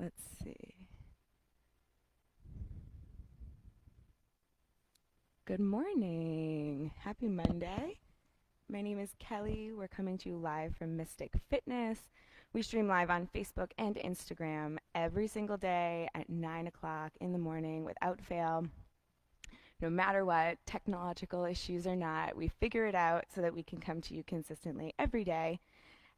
Let's see. Good morning. Happy Monday. My name is Kelly. We're coming to you live from Mystic Fitness. We stream live on Facebook and Instagram every single day at 9 o'clock in the morning without fail. No matter what, technological issues or not, we figure it out so that we can come to you consistently every day.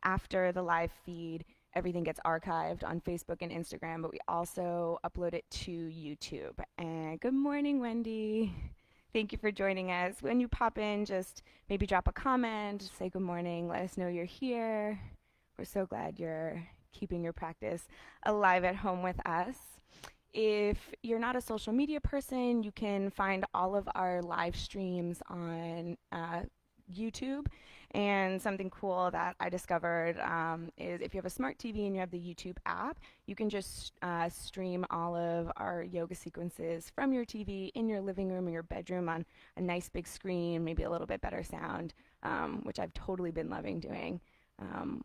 After the live feed, everything gets archived on Facebook and Instagram, but we also upload it to YouTube. And good morning, Wendy. Thank you for joining us. When you pop in, just maybe drop a comment, say good morning, let us know you're here. We're so glad you're keeping your practice alive at home with us. If you're not a social media person, you can find all of our live streams on YouTube. And something cool that I discovered is if you have a smart TV and you have the YouTube app, you can just stream all of our yoga sequences from your TV in your living room or your bedroom on a nice big screen, maybe a little bit better sound, which I've totally been loving doing.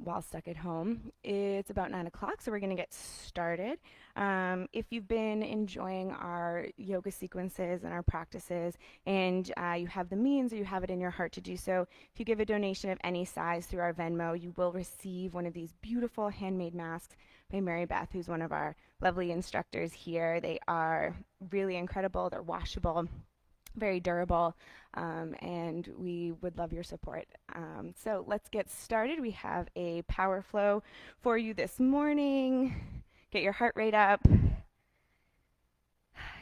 While stuck at home. It's about 9 o'clock, so we're going to get started. If you've been enjoying our yoga sequences and our practices, and you have the means or you have it in your heart to do so, if you give a donation of any size through our Venmo, you will receive one of these beautiful handmade masks by Mary Beth, who's one of our lovely instructors here. They are really incredible. They're washable, very durable, and we would love your support. So let's get started. We have a power flow for you this morning. Get your heart rate up,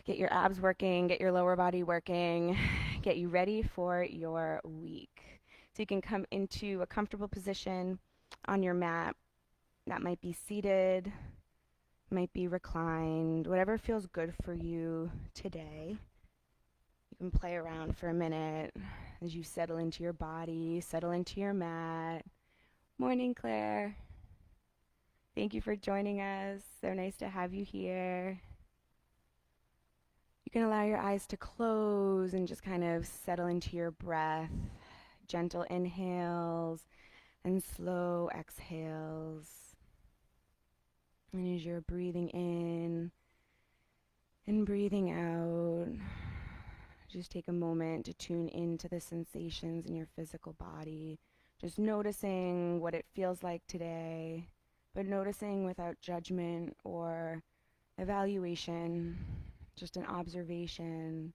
get your abs working, get your lower body working, get you ready for your week. So you can come into a comfortable position on your mat. That might be seated, might be reclined, whatever feels good for you today. You can play around for a minute as you settle into your body, settle into your mat. Morning, Claire. Thank you for joining us. So nice to have you here. You can allow your eyes to close and just kind of settle into your breath. Gentle inhales and slow exhales. And as you're breathing in and breathing out, just take a moment to tune into the sensations in your physical body. Just noticing what it feels like today, but noticing without judgment or evaluation, just an observation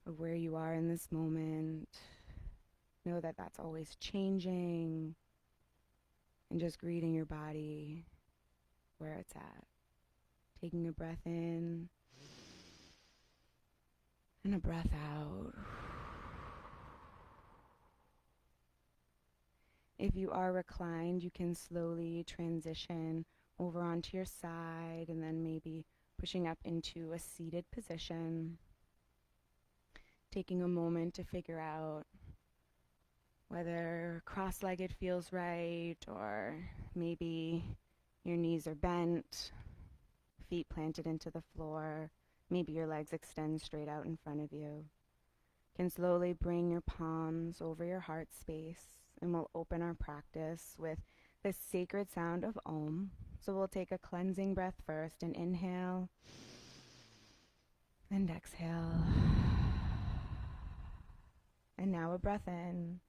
of where you are in this moment. Know that that's always changing, and just greeting your body where it's at. Taking a breath in and a breath out. If you are reclined, you can slowly transition over onto your side and then maybe pushing up into a seated position. Taking a moment to figure out whether cross-legged feels right, or maybe your knees are bent, feet planted into the floor. Maybe your legs extend straight out in front of you. You can slowly bring your palms over your heart space, and we'll open our practice with the sacred sound of Om. So we'll take a cleansing breath first, and inhale and exhale. And now a breath in.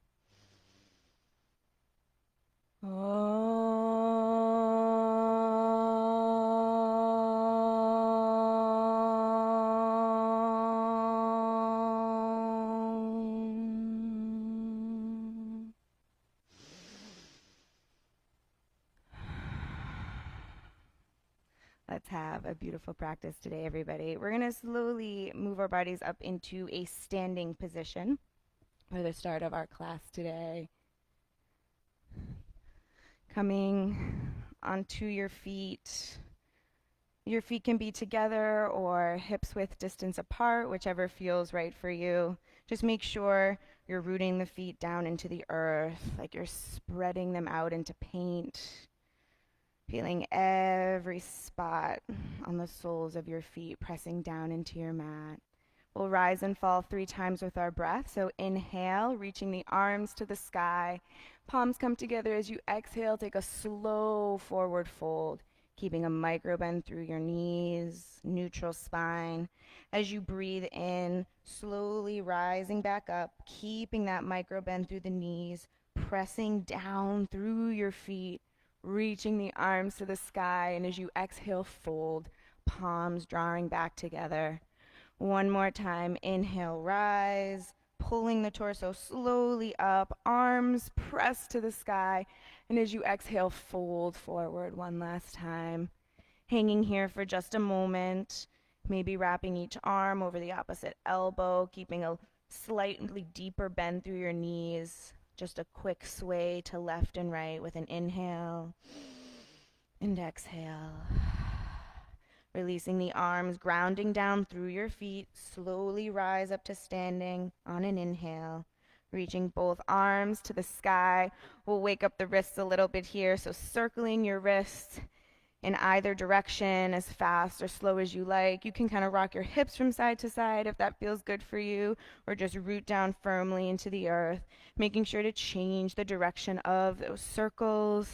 Let's have a beautiful practice today, everybody. We're going to slowly move our bodies up into a standing position for the start of our class today. Coming onto your feet. Your feet can be together or hips width distance apart, whichever feels right for you. Just make sure you're rooting the feet down into the earth, like you're spreading them out into paint. Feeling every spot on the soles of your feet pressing down into your mat. We'll rise and fall 3 times with our breath. So inhale, reaching the arms to the sky. Palms come together as you exhale. Take a slow forward fold. keeping a micro bend through your knees, neutral spine. As you breathe in, slowly rising back up, keeping that micro bend through the knees, pressing down through your feet, reaching the arms to the sky, and as you exhale, fold, palms drawing back together. One more time, inhale, rise, pulling the torso slowly up, arms pressed to the sky, and as you exhale, fold forward one last time. Hanging here for just a moment, maybe wrapping each arm over the opposite elbow, keeping a slightly deeper bend through your knees. Just a quick sway to left and right with an inhale and exhale. Releasing the arms, grounding down through your feet. Slowly rise up to standing on an inhale. Reaching both arms to the sky. We'll wake up the wrists a little bit here. So circling your wrists in either direction as fast or slow as you like. You can kind of rock your hips from side to side if that feels good for you, or just root down firmly into the earth, making sure to change the direction of those circles.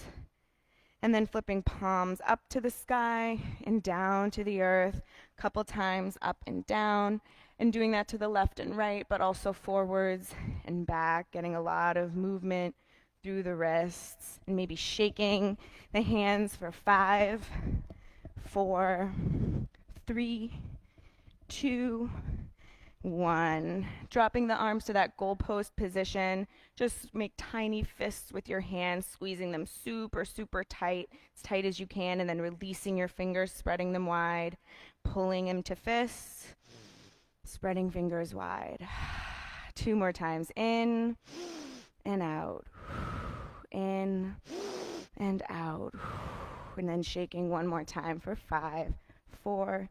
And then flipping palms up to the sky and down to the earth, a couple times up and down, and doing that to the left and right, but also forwards and back, getting a lot of movement through the wrists, and maybe shaking the hands for 5, 4, 3, 2, 1. Dropping the arms to that goalpost position. Just make tiny fists with your hands, squeezing them super, super tight, as tight as you can, and then releasing your fingers, spreading them wide, pulling them to fists, spreading fingers wide. 2 more times. In and out. In and out. And then shaking one more time for 5, 4,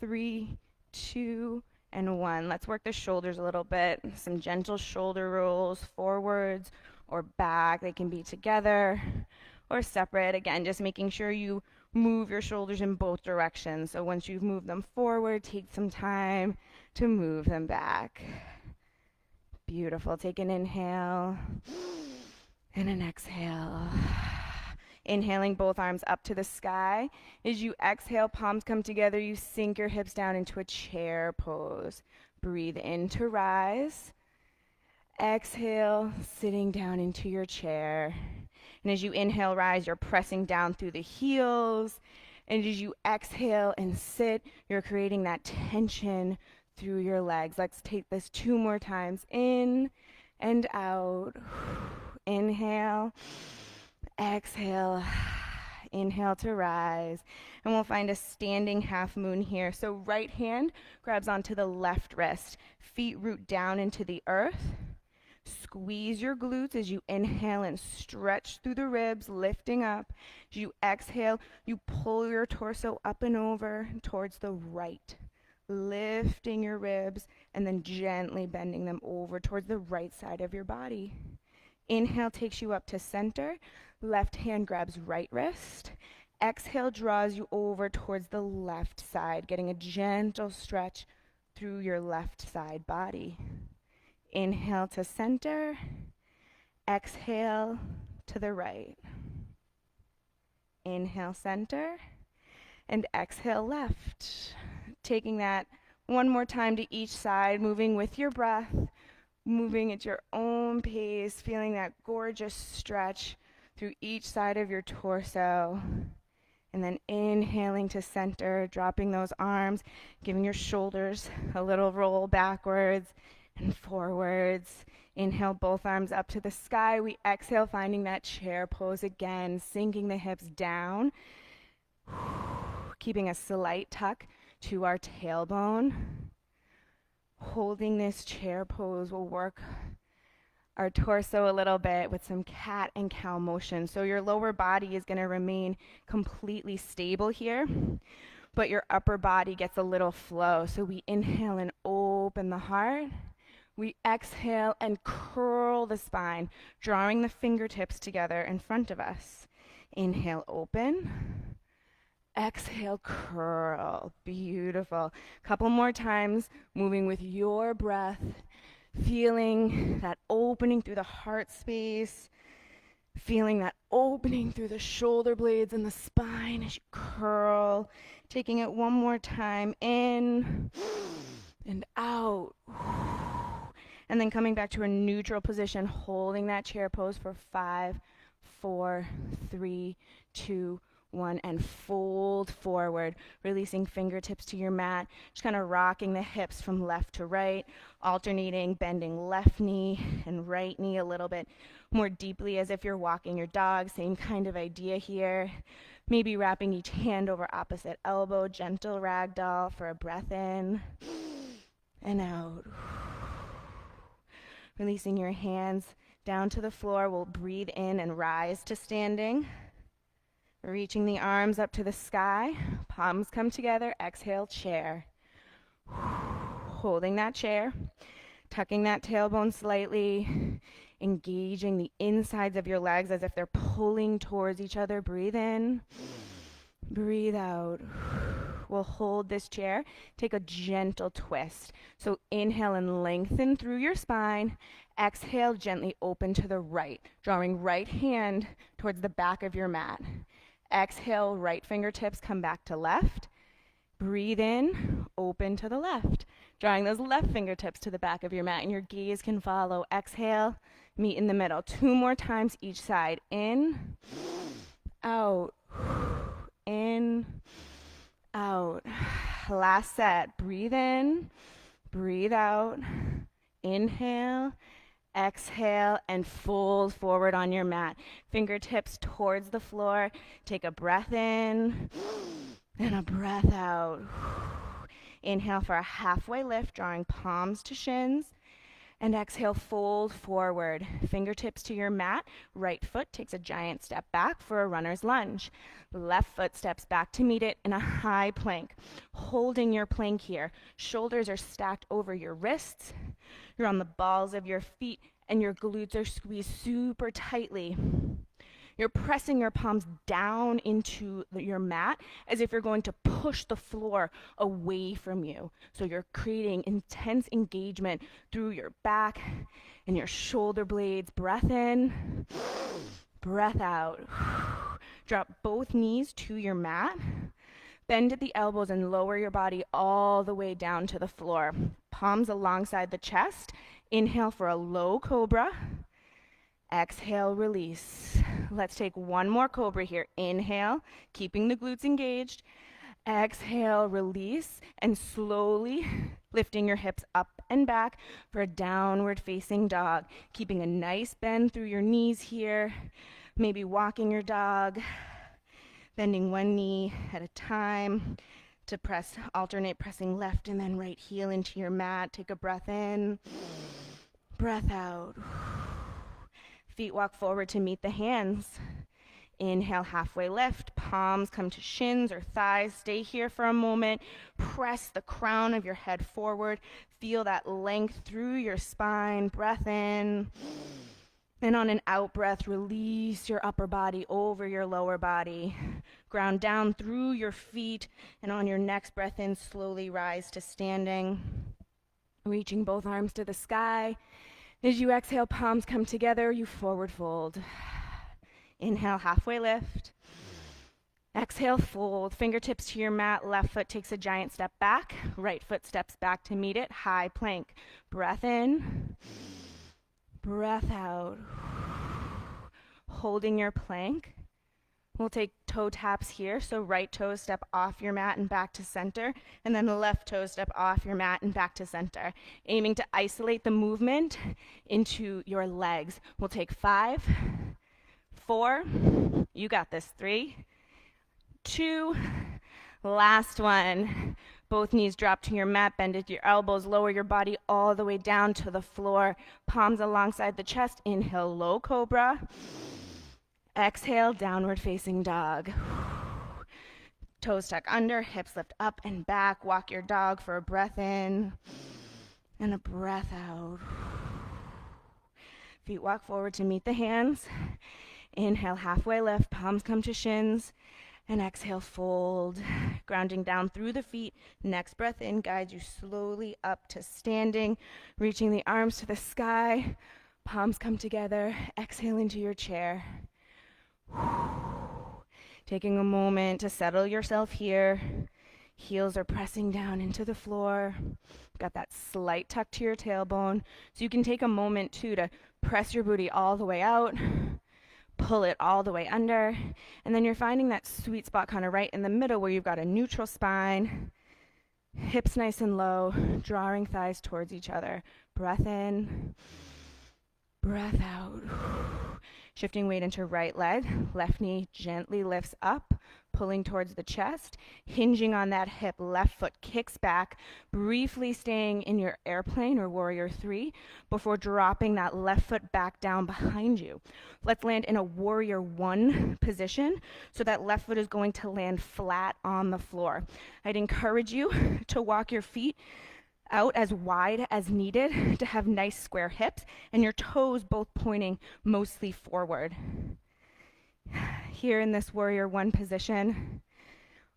3, 2, and 1. Let's work the shoulders a little bit. Some gentle shoulder rolls forwards or back. They can be together or separate. Again, just making sure you move your shoulders in both directions. So once you've moved them forward, take some time to move them back. Beautiful. Take an inhale and an exhale. Inhaling both arms up to the sky. As you exhale, palms come together, you sink your hips down into a chair pose. Breathe in to rise. Exhale, sitting down into your chair. And as you inhale, rise, you're pressing down through the heels. And as you exhale and sit, you're creating that tension through your legs. Let's take this 2 more times. In and out. Inhale. Exhale, inhale to rise, and we'll find a standing half moon here. So right hand grabs onto the left wrist, feet root down into the earth. Squeeze your glutes as you inhale and stretch through the ribs, lifting up. As you exhale, you pull your torso up and over towards the right, lifting your ribs and then gently bending them over towards the right side of your body. Inhale takes you up to center. Left hand grabs right wrist. Exhale draws you over towards the left side, getting a gentle stretch through your left side body. Inhale to center. Exhale to the right. Inhale center. And exhale left. Taking that one more time to each side, moving with your breath, moving at your own pace, feeling that gorgeous stretch through each side of your torso. And then inhaling to center, dropping those arms, giving your shoulders a little roll backwards and forwards. Inhale, both arms up to the sky. We exhale, finding that chair pose again, sinking the hips down, keeping a slight tuck to our tailbone. Holding this chair pose will work our torso a little bit with some cat and cow motion. So your lower body is going to remain completely stable here, but your upper body gets a little flow. So we inhale and open the heart. We exhale and curl the spine, drawing the fingertips together in front of us. Inhale, open. Exhale, curl. Beautiful. Couple more times, moving with your breath, feeling that opening through the heart space, Feeling that opening through the shoulder blades and the spine as you curl. Taking it one more time, in and out. And then coming back to a neutral position, holding that chair pose for 5, 4, 3, 2, 1, and fold forward, releasing fingertips to your mat, just kind of rocking the hips from left to right, alternating, bending left knee and right knee a little bit more deeply as if you're walking your dog. Same kind of idea here. Maybe wrapping each hand over opposite elbow, gentle ragdoll for a breath in and out. Releasing your hands down to the floor. We'll breathe in and rise to standing. Reaching the arms up to the sky. Palms come together. Exhale, chair. Holding that chair. Tucking that tailbone slightly. Engaging the insides of your legs as if they're pulling towards each other. Breathe in. Breathe out. We'll hold this chair. Take a gentle twist. So inhale and lengthen through your spine. Exhale, gently open to the right, drawing right hand towards the back of your mat. Exhale, right fingertips come back to left. Breathe in, open to the left, drawing those left fingertips to the back of your mat, and your gaze can follow. Exhale, meet in the middle. 2 more times each side. In, out, in, out. Last set. Breathe in, breathe out. Inhale, exhale, and fold forward on your mat. Fingertips towards the floor. Take a breath in and a breath out. Inhale for a halfway lift, drawing palms to shins. And exhale, fold forward. Fingertips to your mat. Right foot takes a giant step back for a runner's lunge. Left foot steps back to meet it in a high plank. Holding your plank here. Shoulders are stacked over your wrists. You're on the balls of your feet and your glutes are squeezed super tightly. You're pressing your palms down into your mat as if you're going to push the floor away from you. So you're creating intense engagement through your back and your shoulder blades. Breath in, breath out. Drop both knees to your mat. Bend at the elbows and lower your body all the way down to the floor. Palms alongside the chest. Inhale for a low cobra. Exhale, release. Let's take one more cobra here. Inhale, keeping the glutes engaged. Exhale, release, and slowly lifting your hips up and back for a downward facing dog. Keeping a nice bend through your knees here. Maybe walking your dog, bending one knee at a time to alternate pressing left and then right heel into your mat. Take a breath in, breath out. Feet walk forward to meet the hands. Inhale, halfway lift. Palms come to shins or thighs. Stay here for a moment. Press the crown of your head forward. Feel that length through your spine. Breath in. And on an out breath, release your upper body over your lower body. Ground down through your feet. And on your next breath in, slowly rise to standing. Reaching both arms to the sky. As you exhale, palms come together, you forward fold. Inhale, halfway lift. Exhale, fold. Fingertips to your mat. Left foot takes a giant step back. Right foot steps back to meet it. High plank. Breath in. Breath out. Holding your plank. We'll take toe taps here. So right toes step off your mat and back to center. And then the left toe step off your mat and back to center. Aiming to isolate the movement into your legs. We'll take 5, 4, you got this, 3, 2, last one. Both knees drop to your mat, bend at your elbows, lower your body all the way down to the floor. Palms alongside the chest. Inhale, low cobra. Exhale, downward facing dog. Toes tuck under, hips lift up and back. Walk your dog for a breath in and a breath out. Feet walk forward to meet the hands. Inhale, halfway lift, palms come to shins. And exhale, fold. Grounding down through the feet. Next breath in guides you slowly up to standing. Reaching the arms to the sky. Palms come together. Exhale into your chair. Taking a moment to settle yourself here. Heels are pressing down into the floor. Got that slight tuck to your tailbone. So you can take a moment too to press your booty all the way out, pull it all the way under, and then you're finding that sweet spot kind of right in the middle where you've got a neutral spine, hips nice and low, drawing thighs towards each other. Breath in, breath out. Shifting weight into right leg, left knee gently lifts up, pulling towards the chest, hinging on that hip, left foot kicks back, briefly staying in your airplane or warrior 3 before dropping that left foot back down behind you. Let's land in a warrior 1 position, so that left foot is going to land flat on the floor. I'd encourage you to walk your feet out as wide as needed to have nice square hips and your toes both pointing mostly forward. Here in this warrior 1 position,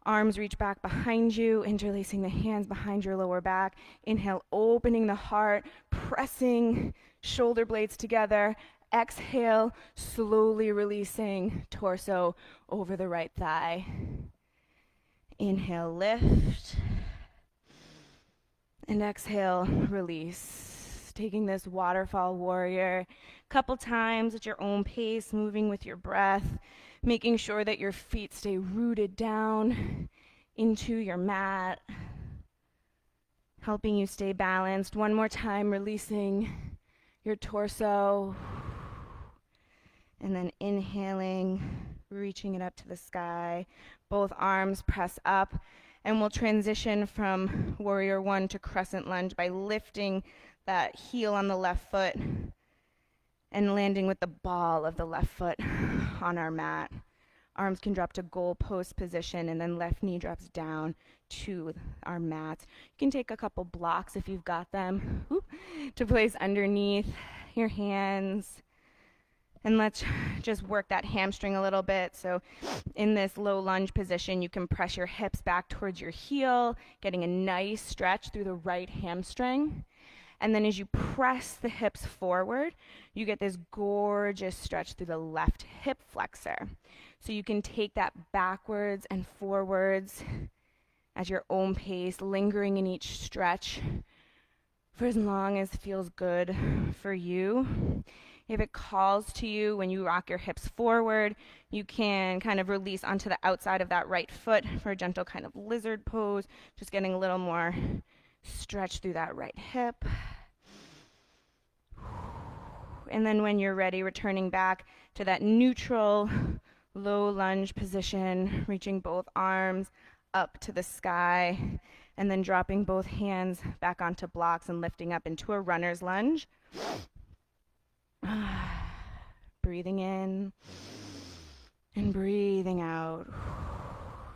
arms reach back behind you, interlacing the hands behind your lower back. Inhale, opening the heart, pressing shoulder blades together. Exhale, slowly releasing torso over the right thigh. Inhale, lift. And exhale, release. Taking this waterfall warrior a couple times at your own pace, moving with your breath, making sure that your feet stay rooted down into your mat, helping you stay balanced. One more time, releasing your torso, and then inhaling, reaching it up to the sky. Both arms press up. And we'll transition from warrior 1 to crescent lunge by lifting that heel on the left foot and landing with the ball of the left foot on our mat. Arms can drop to goal post position, and then left knee drops down to our mat. You can take a couple blocks if you've got them to place underneath your hands. And let's just work that hamstring a little bit. So in this low lunge position, you can press your hips back towards your heel, getting a nice stretch through the right hamstring. And then as you press the hips forward, you get this gorgeous stretch through the left hip flexor. So you can take that backwards and forwards at your own pace, lingering in each stretch for as long as feels good for you. If it calls to you when you rock your hips forward, you can kind of release onto the outside of that right foot for a gentle kind of lizard pose, just getting a little more stretch through that right hip. And then when you're ready, returning back to that neutral low lunge position, reaching both arms up to the sky, and then dropping both hands back onto blocks and lifting up into a runner's lunge. Breathing in and breathing out.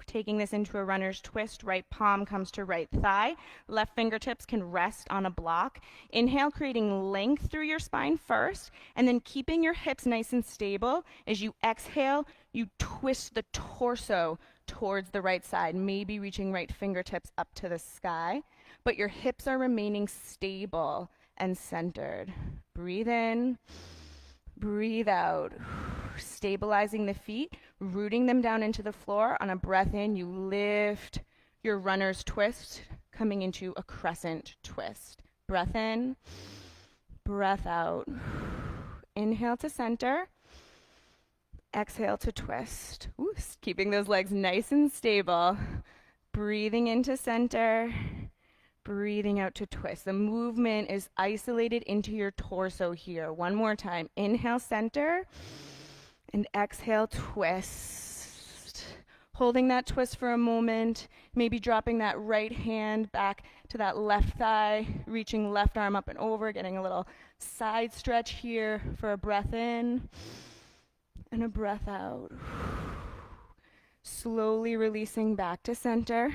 Taking this into a runner's twist, right palm comes to right thigh. Left fingertips can rest on a block. Inhale, creating length through your spine first, and then keeping your hips nice and stable. As you exhale, you twist the torso towards the right side, maybe reaching right fingertips up to the sky, but your hips are remaining stable and centered. Breathe in, breathe out. Stabilizing the feet, rooting them down into the floor. On a breath in, you lift your runner's twist, coming into a crescent twist. Breath in, breath out. Inhale to center. Exhale to twist. Ooh, keeping those legs nice and stable. Breathing into center. Breathing out to twist. The movement is isolated into your torso here. One more time. Inhale, center, and exhale, twist. Holding that twist for a moment, maybe dropping that right hand back to that left thigh, reaching left arm up and over, getting a little side stretch here for a breath in and a breath out. Slowly releasing back to center.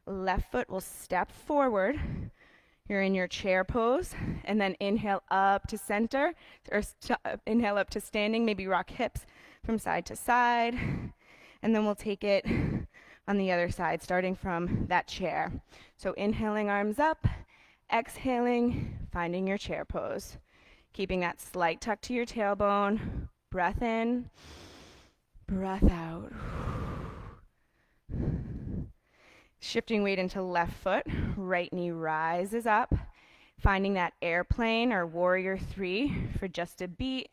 Left foot will step forward. You're in your chair pose, and then inhale up to center, or inhale up to standing, maybe rock hips from side to side, and then we'll take it on the other side, starting from that chair. So inhaling, arms up, exhaling, finding your chair pose. Keeping that slight tuck to your tailbone, breath in, Breath out. Shifting weight into left foot, right knee rises up, finding that airplane or warrior 3 for just a beat,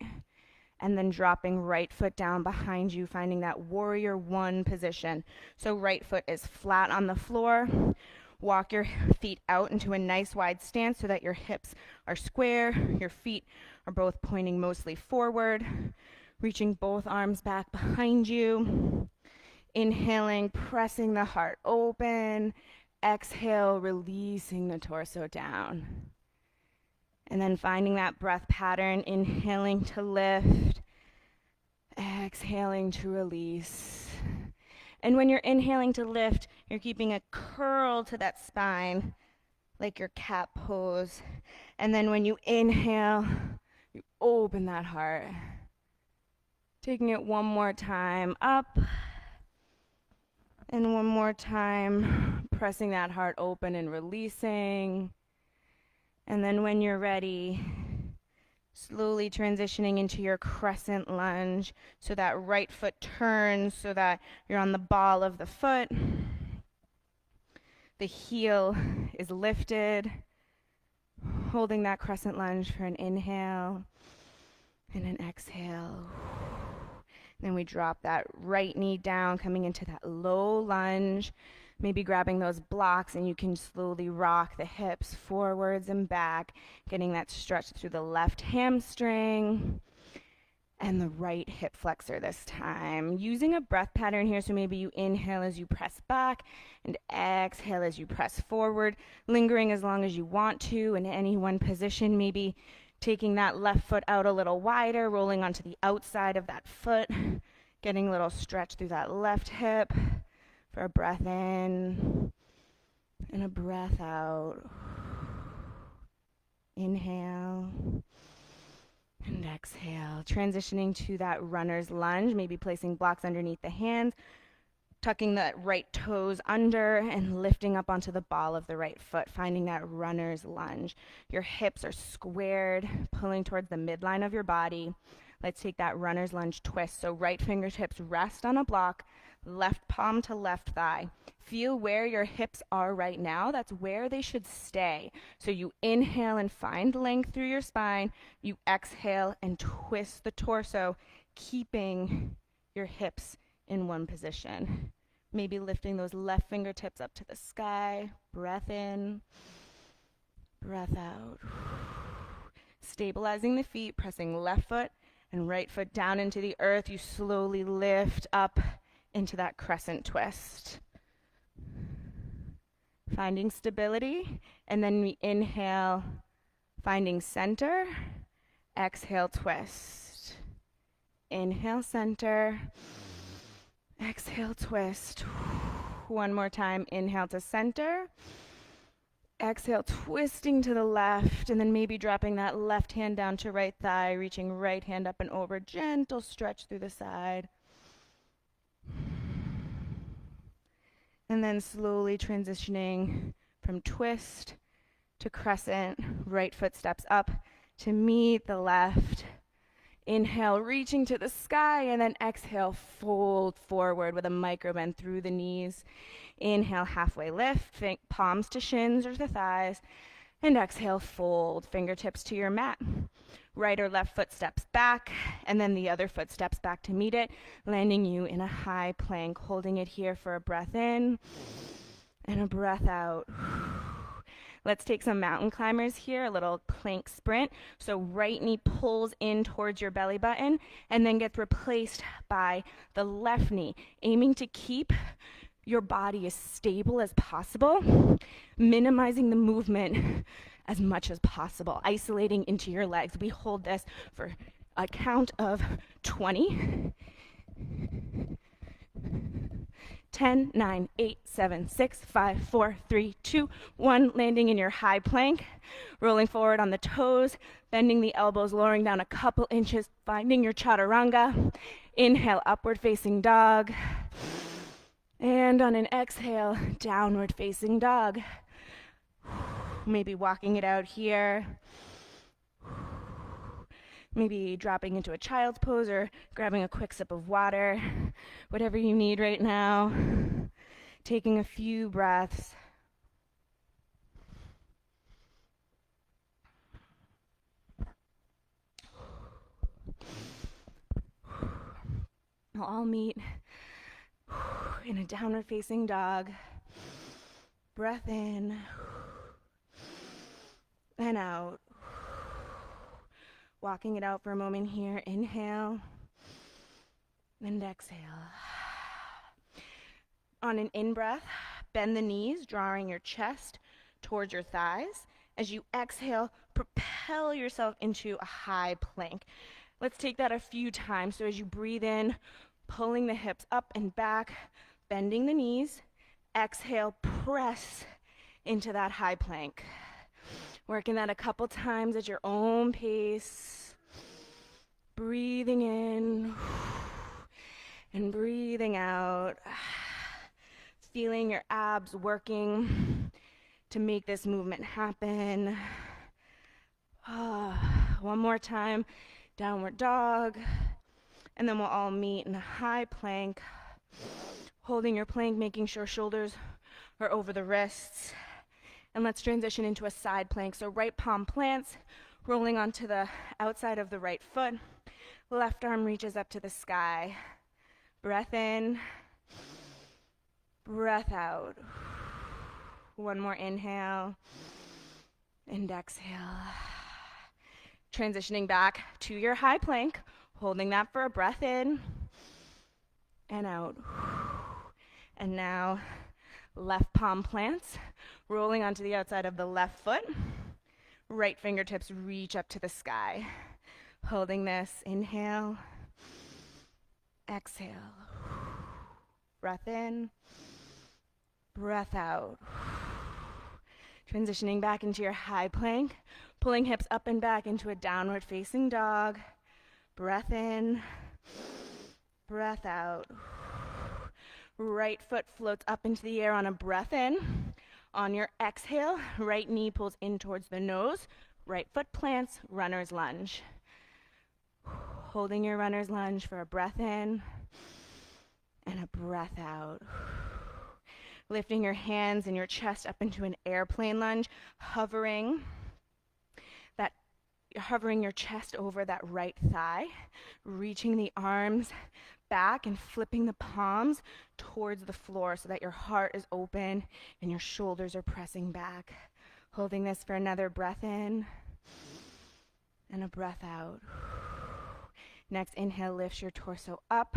and then dropping right foot down behind you, finding that warrior 1 position. So right foot is flat on the floor. Walk your feet out into a nice wide stance so that your hips are square, your feet are both pointing mostly forward, reaching both arms back behind you. Inhaling, pressing the heart open. Exhale, releasing the torso down. And then finding that breath pattern, inhaling to lift, exhaling to release. And when you're inhaling to lift, you're keeping a curl to that spine, like your cat pose. And then when you inhale, you open that heart. Taking it one more time, up. And one more time, pressing that heart open and releasing. And then when you're ready, slowly transitioning into your crescent lunge so that right foot turns so that you're on the ball of the foot. The heel is lifted. Holding that crescent lunge for an inhale and an exhale. Then we drop that right knee down, coming into that low lunge, maybe grabbing those blocks, and you can slowly rock the hips forwards and back, getting that stretch through the left hamstring and the right hip flexor this time. Using a breath pattern here, so maybe you inhale as you press back and exhale as you press forward, lingering as long as you want to in any one position, maybe taking that left foot out a little wider, rolling onto the outside of that foot, getting a little stretch through that left hip for a breath in and a breath out. Inhale and exhale. Transitioning to that runner's lunge, maybe placing blocks underneath the hands, tucking the right toes under and lifting up onto the ball of the right foot, finding that runner's lunge. Your hips are squared, pulling towards the midline of your body. Let's take that runner's lunge twist. So right fingertips rest on a block, left palm to left thigh. Feel where your hips are right now. That's where they should stay. So you inhale and find length through your spine. You exhale and twist the torso, keeping your hips in one position. Maybe lifting those left fingertips up to the sky. Breath in, breath out. Stabilizing the feet, pressing left foot and right foot down into the earth. You slowly lift up into that crescent twist. Finding stability, and then we inhale, finding center. Exhale, twist. Inhale, center. Exhale, twist. One more time. Inhale to center. Exhale, twisting to the left, and then maybe dropping that left hand down to right thigh, reaching right hand up and over. Gentle stretch through the side. And then slowly transitioning from twist to crescent. Right foot steps up to meet the left. Inhale, reaching to the sky, and then exhale, fold forward with a micro bend through the knees. Inhale, halfway lift, palms to shins or the thighs, and exhale, fold, fingertips to your mat. Right or left foot steps back, and then the other foot steps back to meet it, landing you in a high plank, holding it here for a breath in and a breath out. Let's take some mountain climbers here, a little plank sprint. So right knee pulls in towards your belly button and then gets replaced by the left knee, aiming to keep your body as stable as possible, minimizing the movement as much as possible, isolating into your legs. We hold this for a count of 20. 10, 9, 8, 7, 6, 5, 4, 3, 2, 1. Landing in your high plank, rolling forward on the toes, bending the elbows, lowering down a couple inches, finding your chaturanga. Inhale, upward facing dog. And on an exhale, downward facing dog. Maybe walking it out here. Maybe dropping into a child's pose or grabbing a quick sip of water, whatever you need right now. Taking a few breaths. We'll all meet in a downward facing dog. Breath in and out. Walking it out for a moment here. Inhale and exhale. On an in-breath, bend the knees, drawing your chest towards your thighs. As you exhale, propel yourself into a high plank. Let's take that a few times. So as you breathe in, pulling the hips up and back, bending the knees. Exhale, press into that high plank. Working that a couple times at your own pace. Breathing in and breathing out. Feeling your abs working to make this movement happen. One more time, downward dog. And then we'll all meet in a high plank. Holding your plank, making sure shoulders are over the wrists. And let's transition into a side plank. So right palm plants, rolling onto the outside of the right foot. Left arm reaches up to the sky. Breath in. Breath out. One more inhale and exhale. Transitioning back to your high plank, holding that for a breath in and out. And now left palm plants, rolling onto the outside of the left foot. Right fingertips reach up to the sky. Holding this, inhale, exhale. Breath in. Breath out. Transitioning back into your high plank, pulling hips up and back into a downward facing dog. Breath in, breath out. Right foot floats up into the air on a breath in. On your exhale, right knee pulls in towards the nose. Right foot plants, runner's lunge. Holding your runner's lunge for a breath in and a breath out. Lifting your hands and your chest up into an airplane lunge, hovering your chest over that right thigh, reaching the arms back and flipping the palms towards the floor so that your heart is open and your shoulders are pressing back. Holding this for another breath in and a breath out. Next inhale lifts your torso up,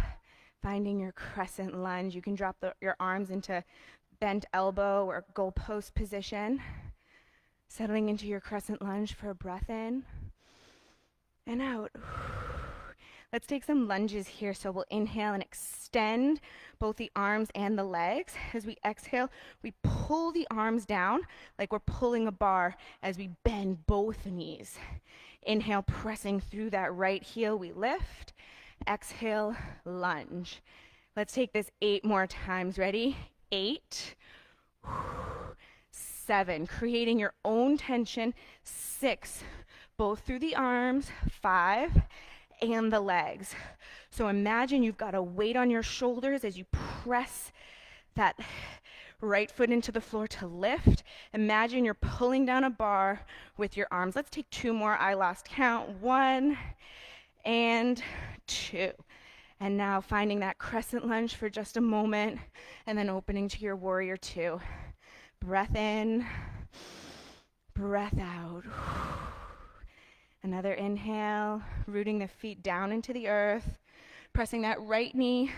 finding your crescent lunge. You can drop your arms into bent elbow or goalpost position. Settling into your crescent lunge for a breath in and out. Let's take some lunges here. So we'll inhale and extend both the arms and the legs. As we exhale, we pull the arms down like we're pulling a bar as we bend both knees. Inhale, pressing through that right heel, we lift. Exhale, lunge. Let's take this 8 more times. Ready? 8, 7, creating your own tension. 6, both through the arms. 5, and the legs. So imagine you've got a weight on your shoulders as you press that right foot into the floor to lift. Imagine you're pulling down a bar with your arms. Let's take 2 more. I lost count. 1 and 2. And now finding that crescent lunge for just a moment and then opening to your warrior 2. Breath in, breath out. Another inhale, rooting the feet down into the earth, pressing that right knee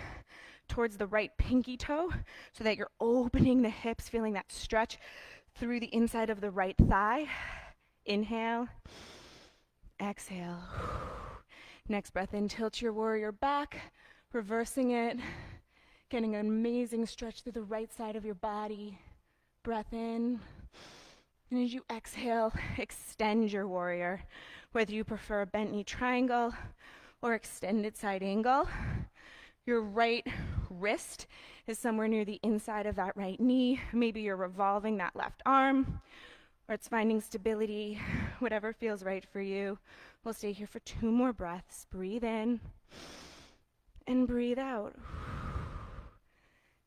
towards the right pinky toe so that you're opening the hips, feeling that stretch through the inside of the right thigh. Inhale, exhale. Next breath in, tilt your warrior back, reversing it, getting an amazing stretch through the right side of your body. Breath in, and as you exhale, extend your warrior, whether you prefer a bent knee triangle or extended side angle. Your right wrist is somewhere near the inside of that right knee. Maybe you're revolving that left arm, or it's finding stability, whatever feels right for you. We'll stay here for 2 more breaths. Breathe in and breathe out.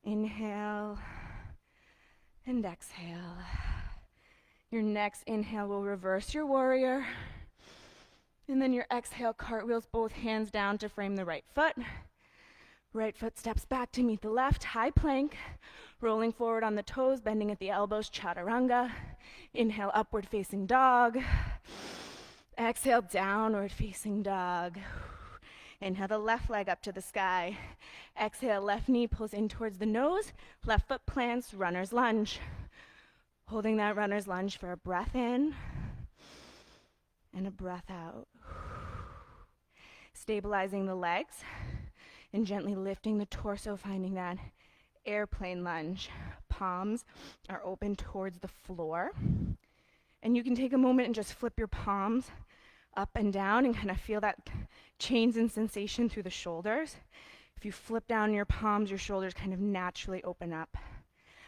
Inhale and exhale. Your next inhale will reverse your warrior. And then your exhale cartwheels both hands down to frame the right foot. Right foot steps back to meet the left, high plank. Rolling forward on the toes, bending at the elbows, chaturanga. Inhale, upward facing dog. Exhale, downward facing dog. Inhale the left leg up to the sky. Exhale, left knee pulls in towards the nose. Left foot plants, runner's lunge. Holding that runner's lunge for a breath in and a breath out. Stabilizing the legs and gently lifting the torso, finding that airplane lunge. Palms are open towards the floor. And you can take a moment and just flip your palms up and down and kind of feel that change in sensation through the shoulders. If you flip down your palms, your shoulders kind of naturally open up.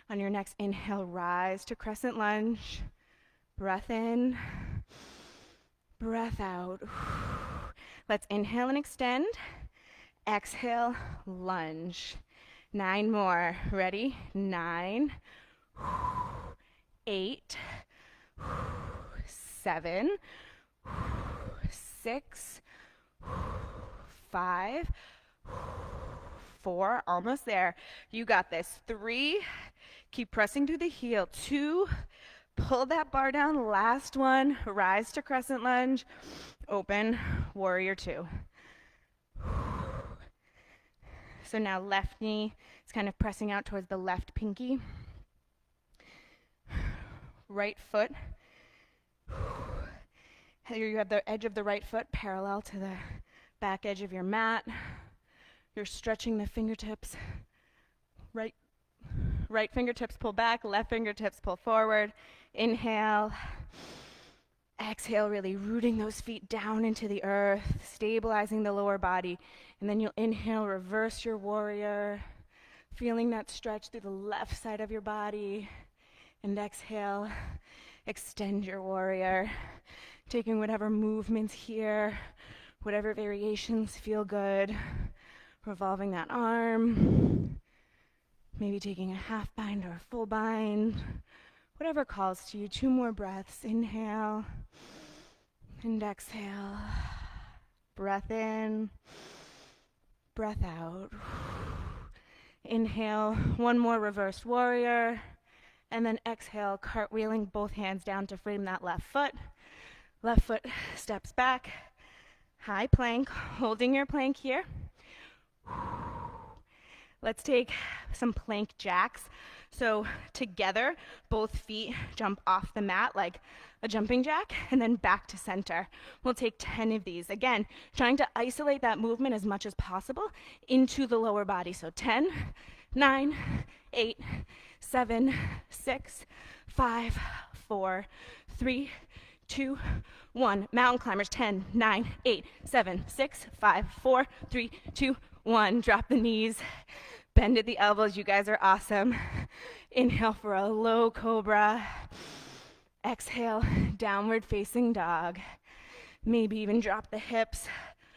On your next inhale, rise to crescent lunge. Breath in, breath out. Let's inhale and extend. Exhale, lunge. 9 more. Ready? 9, 8, 7, 6, 5, 4, almost there. You got this. 3, keep pressing to the heel. 2, pull that bar down. Last one, rise to crescent lunge. Open, warrior 2. So now left knee is kind of pressing out towards the left pinky. Right foot. Here you have the edge of the right foot parallel to the back edge of your mat. You're stretching the fingertips. Right fingertips pull back, left fingertips pull forward. Inhale. Exhale, really rooting those feet down into the earth, stabilizing the lower body. And then you'll inhale, reverse your warrior, feeling that stretch through the left side of your body. And exhale, extend your warrior, taking whatever movements here, whatever variations feel good. Revolving that arm, maybe taking a half bind or a full bind, whatever calls to you. 2 more breaths. Inhale and exhale. Breath in, breath out. Inhale, 1 more reversed warrior. And then exhale, cartwheeling both hands down to frame that left foot. Left foot steps back, high plank, holding your plank here. Let's take some plank jacks. So together, both feet jump off the mat like a jumping jack and then back to center. We'll take 10 of these. Again, trying to isolate that movement as much as possible into the lower body. So 10, 9, 8, 7, 6, 5, 4, 3, 2, 1. Mountain climbers. 10, 9, 8, 7, 6, 5, 4, 3, 2, 1. Drop the knees. Bend at the elbows. You guys are awesome. Inhale for a low cobra. Exhale, downward facing dog. Maybe even drop the hips.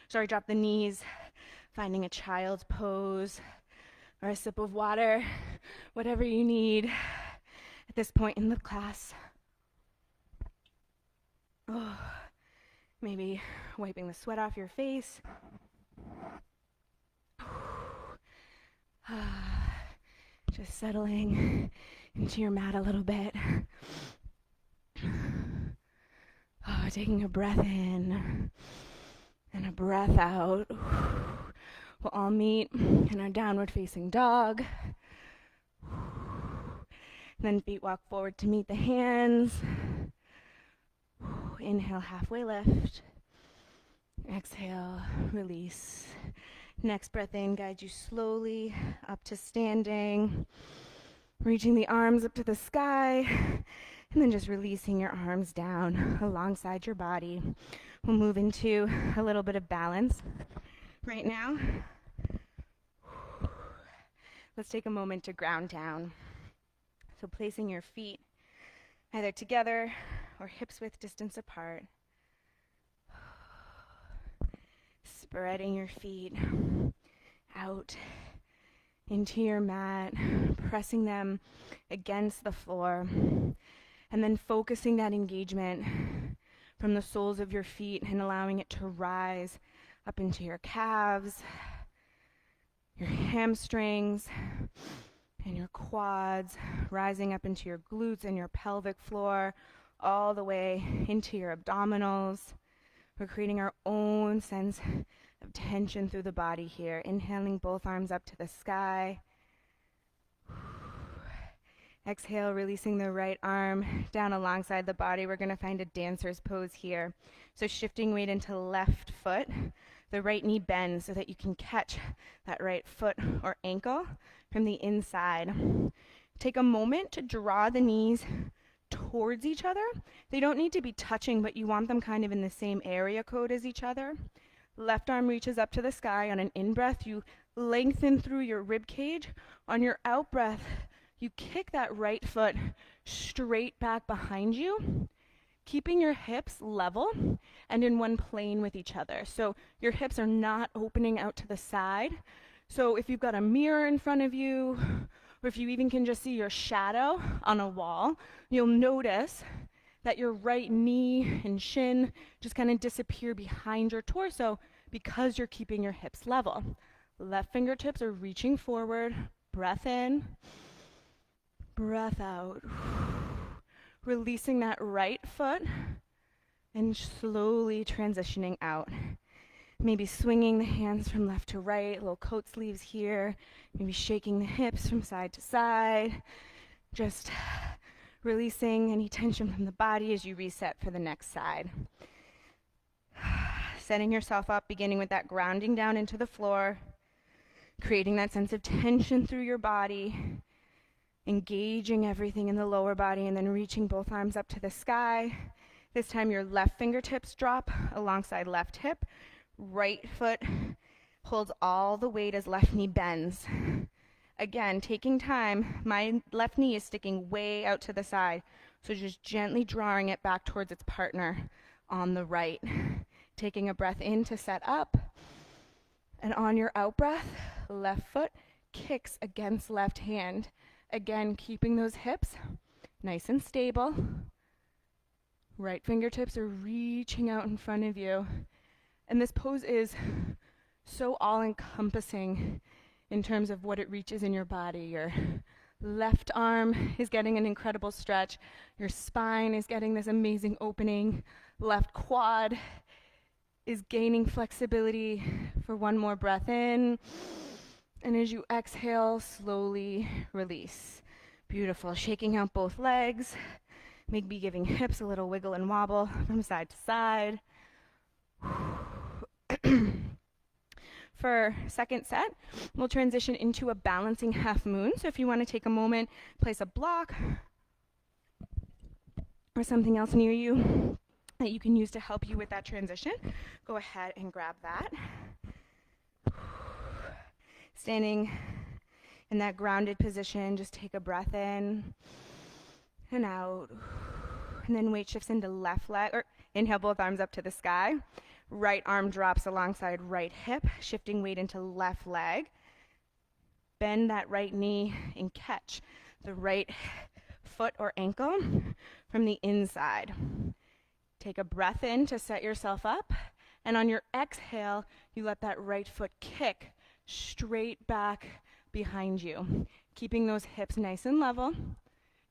Drop the knees. Finding a child's pose or a sip of water. Whatever you need at this point in the class. Oh, maybe wiping the sweat off your face. Just settling into your mat a little bit. Oh, taking a breath in and a breath out. We'll all meet in our downward facing dog. Then feet walk forward to meet the hands. Inhale, halfway lift. Exhale, release. Next breath in, guide you slowly up to standing. Reaching the arms up to the sky. And then just releasing your arms down alongside your body. We'll move into a little bit of balance right now. Let's take a moment to ground down. So placing your feet either together or hips width distance apart. Spreading your feet out into your mat, pressing them against the floor, and then focusing that engagement from the soles of your feet and allowing it to rise up into your calves, your hamstrings, and your quads, rising up into your glutes and your pelvic floor, all the way into your abdominals. We're creating our own sense of tension through the body here. Inhaling both arms up to the sky. Exhale, releasing the right arm down alongside the body. We're going to find a dancer's pose here. So shifting weight into left foot. The right knee bends so that you can catch that right foot or ankle from the inside. Take a moment to draw the knees towards each other. They don't need to be touching, but you want them kind of in the same area code as each other. Left arm reaches up to the sky. On an in-breath, you lengthen through your rib cage. On your out-breath, you kick that right foot straight back behind you, keeping your hips level and in one plane with each other. So your hips are not opening out to the side. So if you've got a mirror in front of you, or if you even can just see your shadow on a wall, you'll notice that your right knee and shin just kind of disappear behind your torso because you're keeping your hips level. Left fingertips are reaching forward. Breath in, breath out. Releasing that right foot and slowly transitioning out. Maybe swinging the hands from left to right, little coat sleeves here. Maybe shaking the hips from side to side. Just releasing any tension from the body as you reset for the next side. Setting yourself up, beginning with that grounding down into the floor. Creating that sense of tension through your body. Engaging everything in the lower body and then reaching both arms up to the sky. This time your left fingertips drop alongside left hip. Right foot holds all the weight as left knee bends. Again, taking time, my left knee is sticking way out to the side, so just gently drawing it back towards its partner on the right. Taking a breath in to set up, and on your out breath, left foot kicks against left hand. Again, keeping those hips nice and stable. Right fingertips are reaching out in front of you. And this pose is so all-encompassing in terms of what it reaches in your body. Your left arm is getting an incredible stretch. Your spine is getting this amazing opening. Left quad is gaining flexibility for one more breath in. And as you exhale, slowly release. Beautiful. Shaking out both legs. Maybe giving hips a little wiggle and wobble from side to side. For second set, we'll transition into a balancing half moon. So if you want to take a moment, place a block or something else near you that you can use to help you with that transition, go ahead and grab that. Standing in that grounded position, just take a breath in and out. And then weight shifts into left leg, or inhale both arms up to the sky. Right arm drops alongside right hip, shifting weight into left leg. Bend that right knee and catch the right foot or ankle from the inside. Take a breath in to set yourself up. And on your exhale, you let that right foot kick straight back behind you. Keeping those hips nice and level.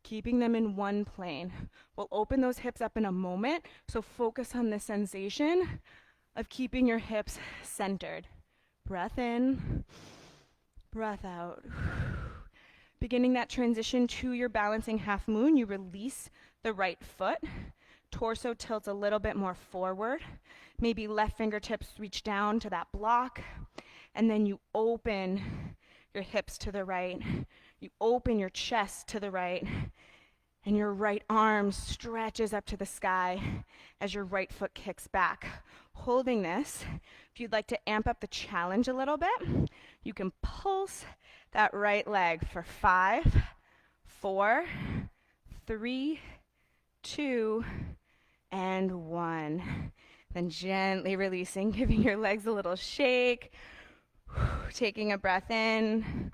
Keeping them in one plane. We'll open those hips up in a moment, so focus on the sensation of keeping your hips centered. Breath in, breath out. Beginning that transition to your balancing half moon, you release the right foot. Torso tilts a little bit more forward. Maybe left fingertips reach down to that block. And then you open your hips to the right. You open your chest to the right. And your right arm stretches up to the sky as your right foot kicks back. Holding this, if you'd like to amp up the challenge a little bit, you can pulse that right leg for 5, 4, 3, 2, and 1. Then gently releasing, giving your legs a little shake, taking a breath in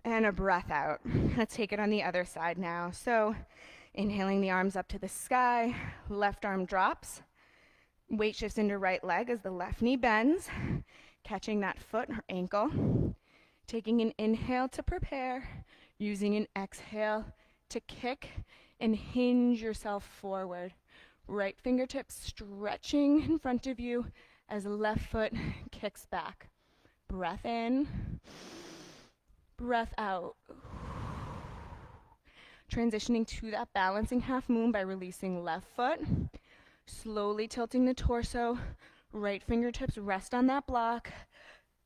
and a breath out. Let's take it on the other side now. So inhaling the arms up to the sky, left arm drops, weight shifts into right leg as the left knee bends, catching that foot or ankle, taking an inhale to prepare, using an exhale to kick and hinge yourself forward. Right fingertips stretching in front of you as left foot kicks back. Breath in, breath out. Transitioning to that balancing half moon by releasing left foot, slowly tilting the torso, right fingertips rest on that block,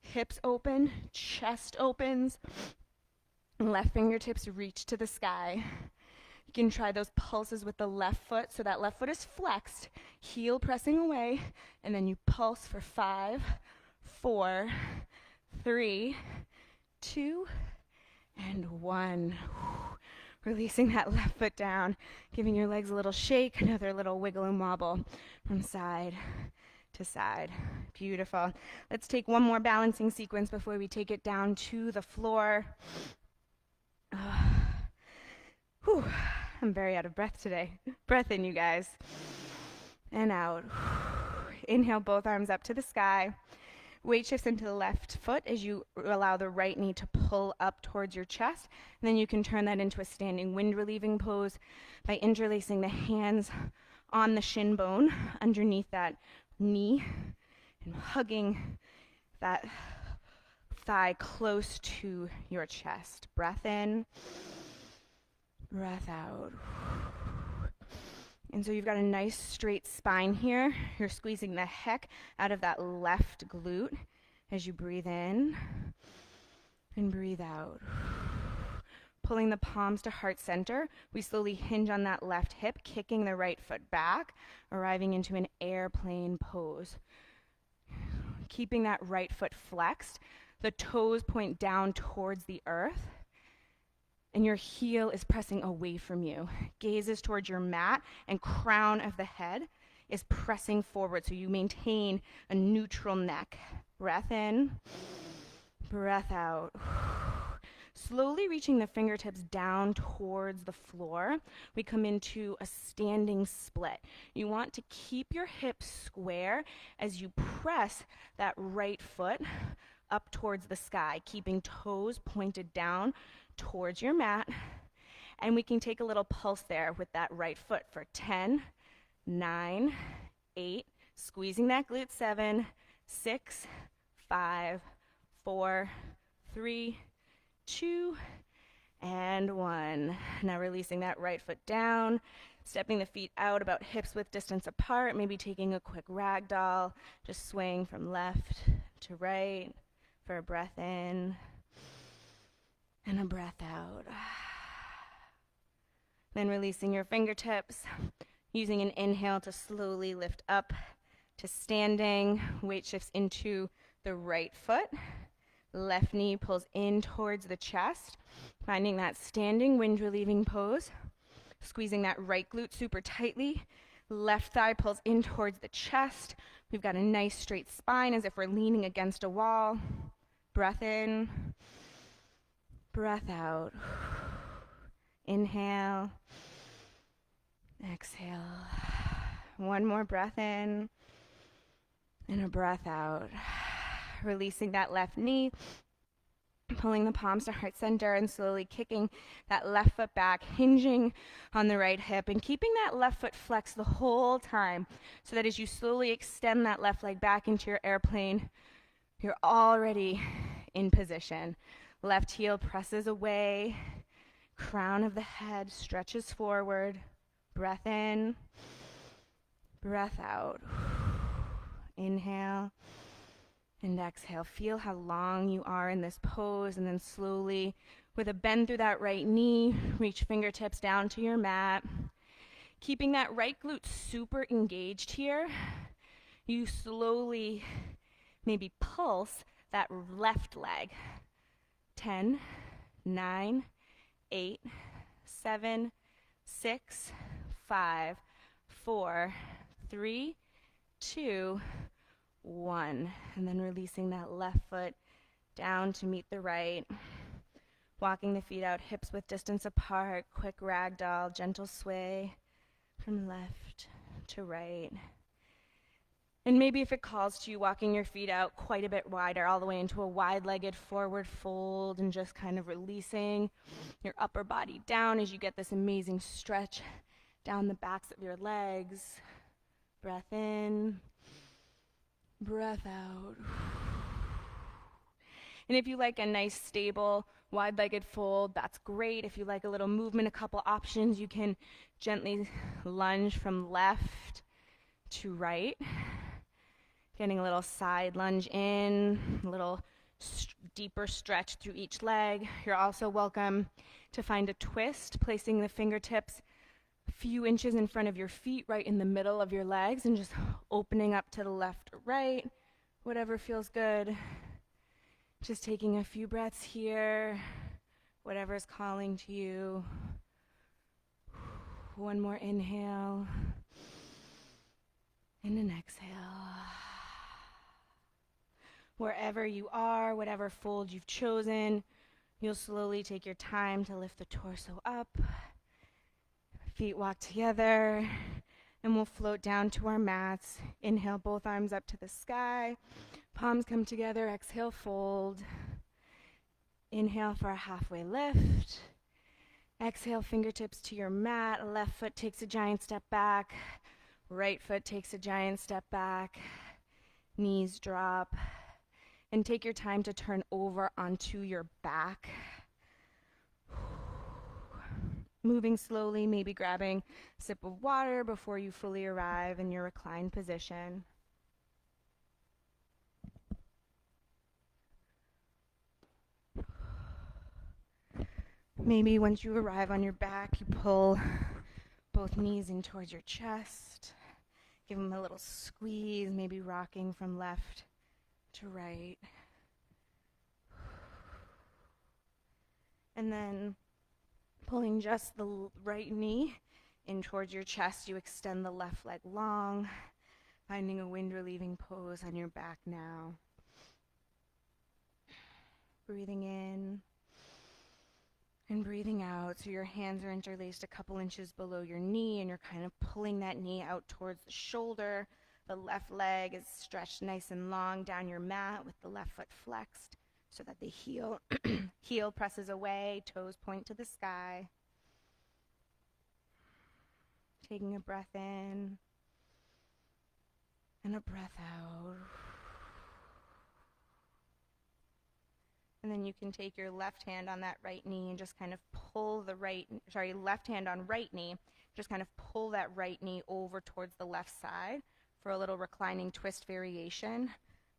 hips open, chest opens, left fingertips reach to the sky. You can try those pulses with the left foot, so that left foot is flexed, heel pressing away, and then you pulse for 5, 4, 3, 2, and 1. Releasing that left foot down, giving your legs a little shake, another little wiggle and wobble from side to side. Beautiful. Let's take one more balancing sequence before we take it down to the floor. Whew. I'm very out of breath today. Breath in, you guys. And out. Inhale, both arms up to the sky. Weight shifts into the left foot as you allow the right knee to pull up towards your chest. And then you can turn that into a standing wind relieving pose by interlacing the hands on the shin bone underneath that knee and hugging that thigh close to your chest. Breath in, breath out. And so you've got a nice straight spine here. You're squeezing the heck out of that left glute as you breathe in and breathe out. Pulling the palms to heart center, we slowly hinge on that left hip, kicking the right foot back, arriving into an airplane pose. Keeping that right foot flexed, the toes point down towards the earth, and your heel is pressing away from you. Gaze is towards your mat, and crown of the head is pressing forward, so you maintain a neutral neck. Breath in, breath out. Slowly reaching the fingertips down towards the floor, we come into a standing split. You want to keep your hips square as you press that right foot up towards the sky, keeping toes pointed down towards your mat. And we can take a little pulse there with that right foot for 10, 9, 8, squeezing that glute, 7, 6, 5, 4, 3, 2, and 1. Now releasing that right foot down, stepping the feet out about hips width distance apart, maybe taking a quick ragdoll, just swaying from left to right for a breath in and a breath out. Then releasing your fingertips, using an inhale to slowly lift up to standing. Weight shifts into the right foot. Left knee pulls in towards the chest, finding that standing wind relieving pose. Squeezing that right glute super tightly. Left thigh pulls in towards the chest. We've got a nice straight spine as if we're leaning against a wall. Breath in. Breath out. Inhale. Exhale. One more breath in and a breath out. Releasing that left knee, pulling the palms to heart center and slowly kicking that left foot back, hinging on the right hip and keeping that left foot flexed the whole time so that as you slowly extend that left leg back into your airplane, you're already in position. Left heel presses away, crown of the head stretches forward. Breath in, breath out. Inhale and exhale. Feel how long you are in this pose, and then slowly, with a bend through that right knee, reach fingertips down to your mat. Keeping that right glute super engaged here, you slowly maybe pulse that left leg. 10, 9, 8, 7, 6, 5, 4, 3, 2, 1. And then releasing that left foot down to meet the right. Walking the feet out, hips width distance apart, quick ragdoll, gentle sway from left to right. And maybe if it calls to you, walking your feet out quite a bit wider, all the way into a wide-legged forward fold, and just kind of releasing your upper body down as you get this amazing stretch down the backs of your legs. Breath in, breath out. And if you like a nice, stable, wide-legged fold, that's great. If you like a little movement, a couple options, you can gently lunge from left to right. Getting a little side lunge in, a little deeper stretch through each leg. You're also welcome to find a twist, placing the fingertips a few inches in front of your feet, right in the middle of your legs, and just opening up to the left or right, whatever feels good. Just taking a few breaths here, whatever's calling to you. One more inhale, and an exhale. Wherever you are, whatever fold you've chosen, you'll slowly take your time to lift the torso up. Feet walk together, and we'll float down to our mats. Inhale, both arms up to the sky. Palms come together, exhale, fold. Inhale for a halfway lift. Exhale, fingertips to your mat. Left foot takes a giant step back. Right foot takes a giant step back. Knees drop. And take your time to turn over onto your back. Moving slowly, maybe grabbing a sip of water before you fully arrive in your reclined position. Maybe once you arrive on your back, you pull both knees in towards your chest. Give them a little squeeze, maybe rocking from left to right. And then pulling just the right knee in towards your chest, you extend the left leg long, finding a wind-relieving pose on your back now. Breathing in and breathing out, so your hands are interlaced a couple inches below your knee, and you're kind of pulling that knee out towards the shoulder. The left leg is stretched nice and long down your mat with the left foot flexed so that the heel presses away, toes point to the sky. Taking a breath in and a breath out. And then you can take your left hand on that right knee and just kind of pull the left hand on right knee, just kind of pull that right knee over towards the left side for a little reclining twist variation.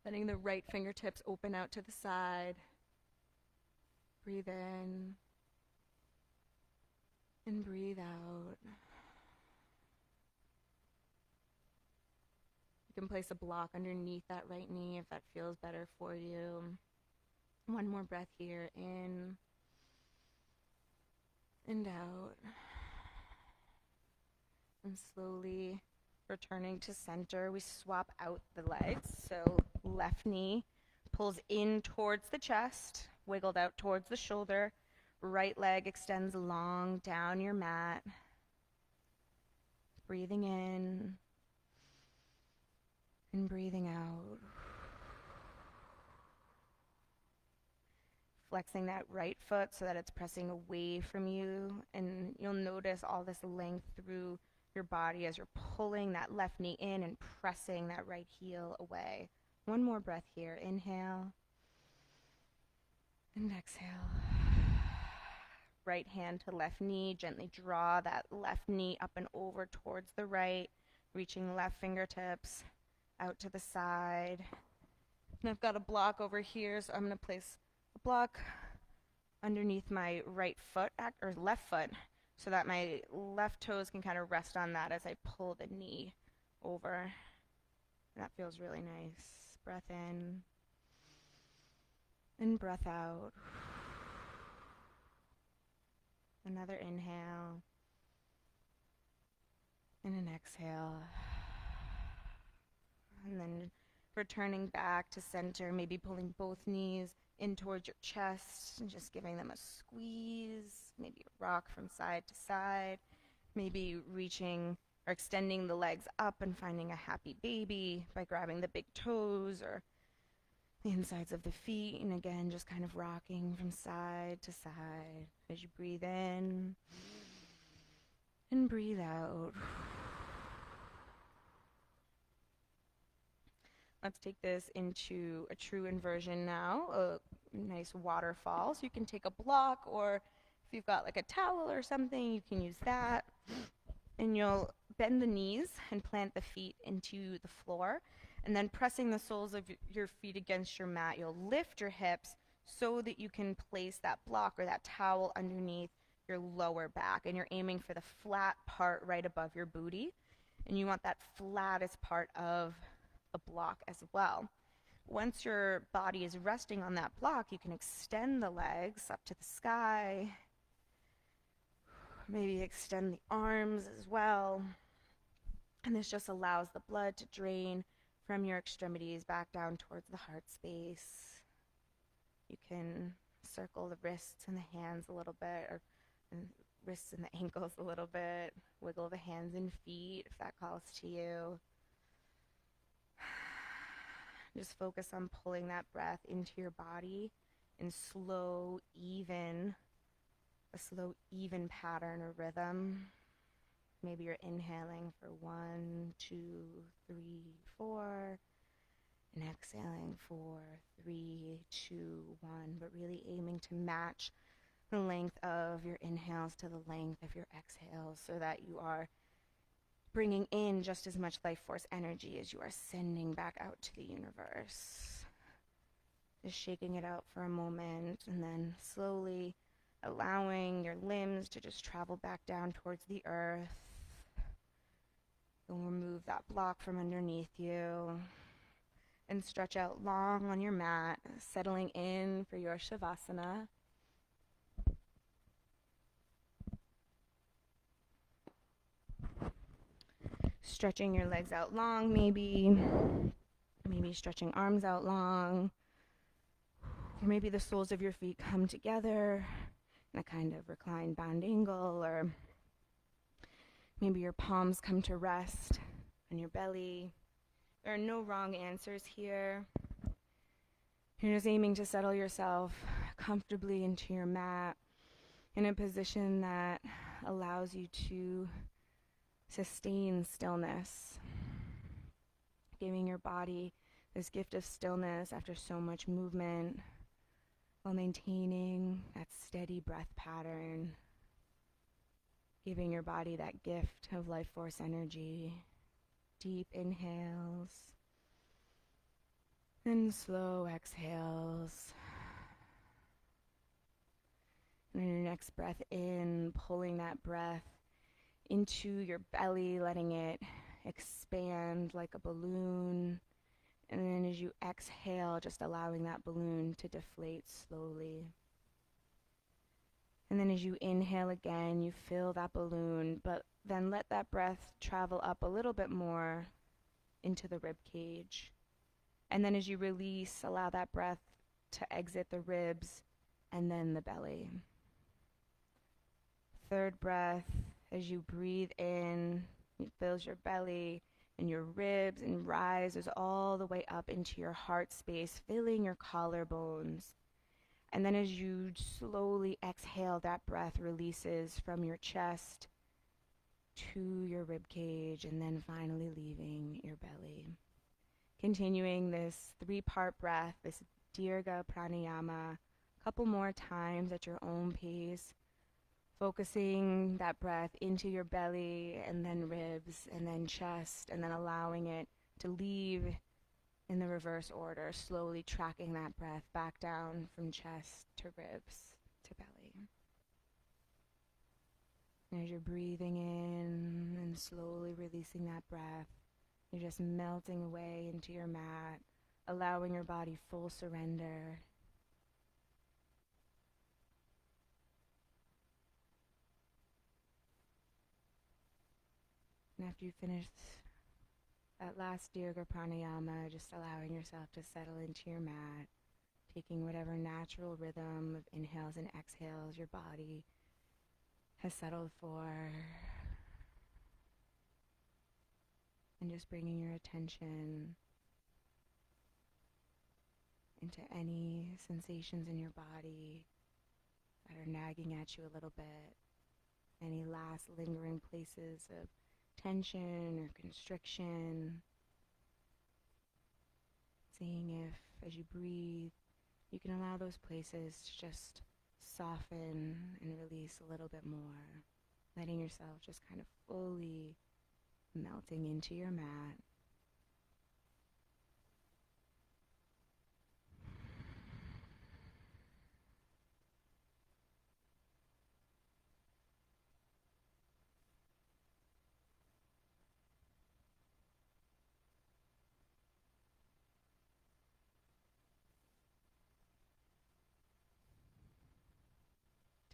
Letting the right fingertips open out to the side. Breathe in and breathe out. You can place a block underneath that right knee if that feels better for you. One more breath here, in and out. And slowly returning to center, we swap out the legs. So left knee pulls in towards the chest, wiggled out towards the shoulder. Right leg extends long down your mat. Breathing in and breathing out. Flexing that right foot so that it's pressing away from you, and you'll notice all this length through your body as you're pulling that left knee in and pressing that right heel away. One more breath here. Inhale and exhale. Right hand to left knee. Gently draw that left knee up and over towards the right, reaching left fingertips out to the side. And I've got a block over here, so I'm going to place a block underneath my right foot, or left foot, so that my left toes can kind of rest on that as I pull the knee over. And that feels really nice. Breath in and breath out. Another inhale And an exhale. And then returning back to center, maybe pulling both knees in towards your chest and just giving them a squeeze, maybe a rock from side to side, maybe reaching or extending the legs up and finding a happy baby by grabbing the big toes or the insides of the feet, and again, just kind of rocking from side to side as you breathe in and breathe out. Let's take this into a true inversion now, a nice waterfall. So you can take a block, or if you've got like a towel or something, you can use that. And you'll bend the knees and plant the feet into the floor. And then pressing the soles of your feet against your mat, you'll lift your hips so that you can place that block or that towel underneath your lower back. And you're aiming for the flat part right above your booty. And you want that flattest part of a block as well. Once your body is resting on that block, you can extend the legs up to the sky. Maybe extend the arms as well. And this just allows the blood to drain from your extremities back down towards the heart space. You can circle the wrists and the hands a little bit, or wrists and the ankles a little bit. Wiggle the hands and feet if that calls to you. Just focus on pulling that breath into your body in a slow, even pattern or rhythm. Maybe you're inhaling for 1, 2, 3, 4, and exhaling for 3, 2, 1, but really aiming to match the length of your inhales to the length of your exhales so that you are bringing in just as much life force energy as you are sending back out to the universe. Just shaking it out for a moment and then slowly allowing your limbs to just travel back down towards the earth. You'll remove that block from underneath you and stretch out long on your mat, settling in for your Shavasana. Stretching your legs out long, maybe stretching arms out long, or maybe the soles of your feet come together in a kind of reclined bound angle, or maybe your palms come to rest on your belly. There are no wrong answers here. You're just aiming to settle yourself comfortably into your mat in a position that allows you to sustain stillness, giving your body this gift of stillness after so much movement while maintaining that steady breath pattern, giving your body that gift of life force energy. Deep inhales and slow exhales. And on your next breath in, pulling that breath into your belly, letting it expand like a balloon. And then as you exhale, just allowing that balloon to deflate slowly. And then as you inhale again, you fill that balloon, but then let that breath travel up a little bit more into the rib cage. And then as you release, allow that breath to exit the ribs and then the belly. Third breath, as you breathe in, it fills your belly and your ribs and rises all the way up into your heart space, filling your collarbones. And then as you slowly exhale, that breath releases from your chest to your rib cage and then finally leaving your belly. Continuing this 3-part breath, this Dirga Pranayama, a couple more times at your own pace, focusing that breath into your belly and then ribs and then chest, and then allowing it to leave in the reverse order, slowly tracking that breath back down from chest to ribs to belly. And as you're breathing in and slowly releasing that breath, you're just melting away into your mat, allowing your body full surrender. And after you finish that last Dirga Pranayama, just allowing yourself to settle into your mat, taking whatever natural rhythm of inhales and exhales your body has settled for, and just bringing your attention into any sensations in your body that are nagging at you a little bit, any last lingering places of tension or constriction, seeing if, as you breathe, you can allow those places to just soften and release a little bit more, letting yourself just kind of fully melting into your mat.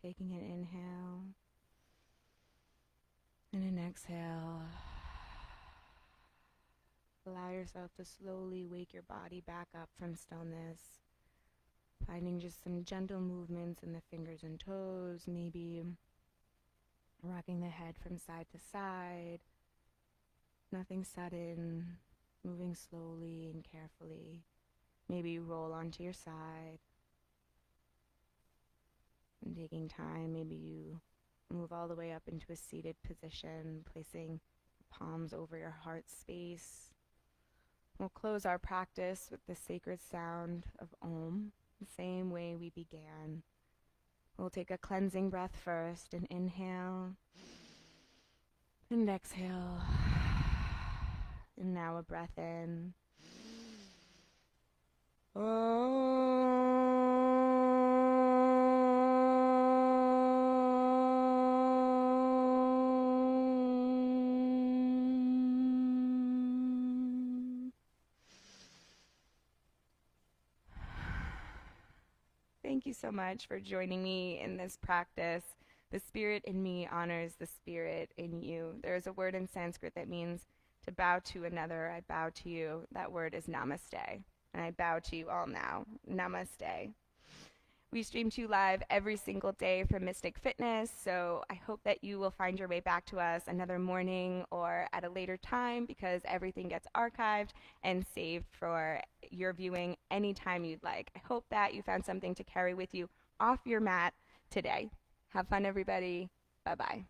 Taking an inhale and an exhale. Allow yourself to slowly wake your body back up from stillness, finding just some gentle movements in the fingers and toes, maybe rocking the head from side to side. Nothing sudden, moving slowly and carefully. Maybe you roll onto your side. And taking time, maybe you move all the way up into a seated position, placing palms over your heart space. We'll close our practice with the sacred sound of Om, the same way we began. We'll take a cleansing breath first, and inhale, and exhale. And now a breath in. Thank you so much for joining me in this practice. The spirit in me honors the spirit in you. There is a word in Sanskrit that means to bow to another. I bow to you. That word is namaste. And I bow to you all now. Namaste. We stream to you live every single day from Mystic Fitness, so I hope that you will find your way back to us another morning or at a later time, because everything gets archived and saved for your viewing anytime you'd like. I hope that you found something to carry with you off your mat today. Have fun, everybody. Bye-bye.